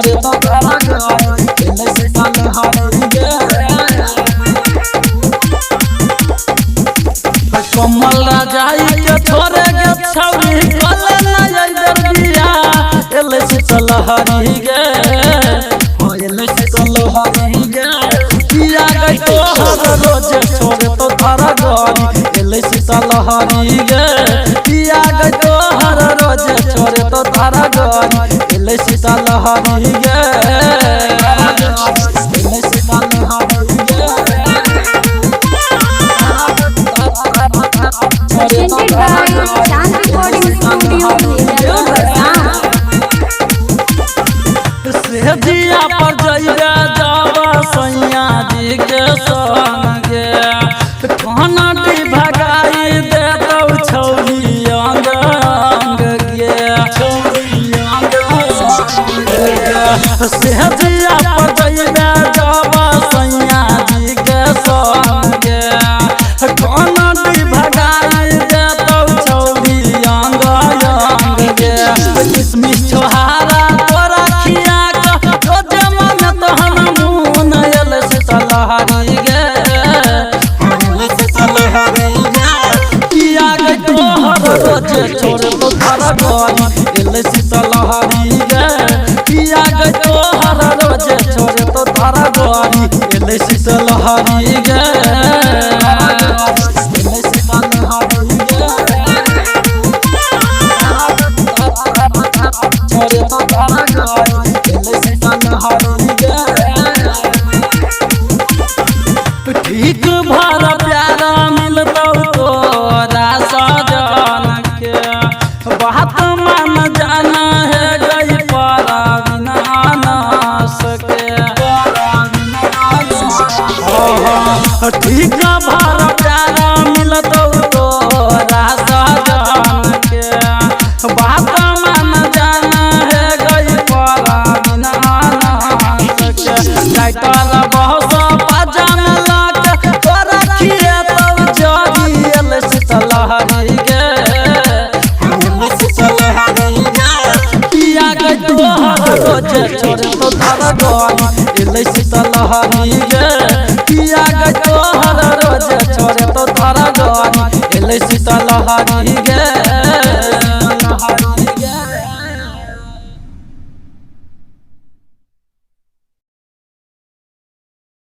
छोड़े तो तारा गई एले शीतल हरी गे कमल राजाई के छोड़े गे छौरी कले ना दर्दिया एले शीतल हरी गे एले शीतल हरी गे किया गई तो हर रोज छोड़े तो तारा गई एले शीतल हरी गे किया गई तो हर रोज छोड़े तो तारा गई एले शीतल हरी गे एले शीतल हरी गे presented by Chand Recording Studio, सेजिया पर जइबे जावा सैया जी के संग गे खाना दी भगाई दे दौ छौरी अंग अंग गे छौरी अंग सेजिया पर जइबे जावा सैया जी के संग गे खाना दी भगाई दे दौ छौरी अंग अंग गे किसमिस छोहारा हरी गे किया गई तो हर रोज छोड़े तो तारा गई एले शीतल हरी गे किया गई तो हर रोज छोड़े तो तारा गई एले शीतल हरी गे एले शीतल हरी गे छोड़े तो तारा गई एले शीतल हरी गे ठीक भर प्यारा मिलतौ तोरा सजन के बात मान जाना है गई पारा बिना सके ठीक भर प्यारा मिलतौ तोरा सजन के बात मान जाना है गई पारा बिना सके लाइटर बहुत हरी गे किया गई तो हर रोज छोड़े तो तारा गई एले शीतल हरी गे किया गई तो हर रोज छोड़े तो तारा गई एले शीतल हरी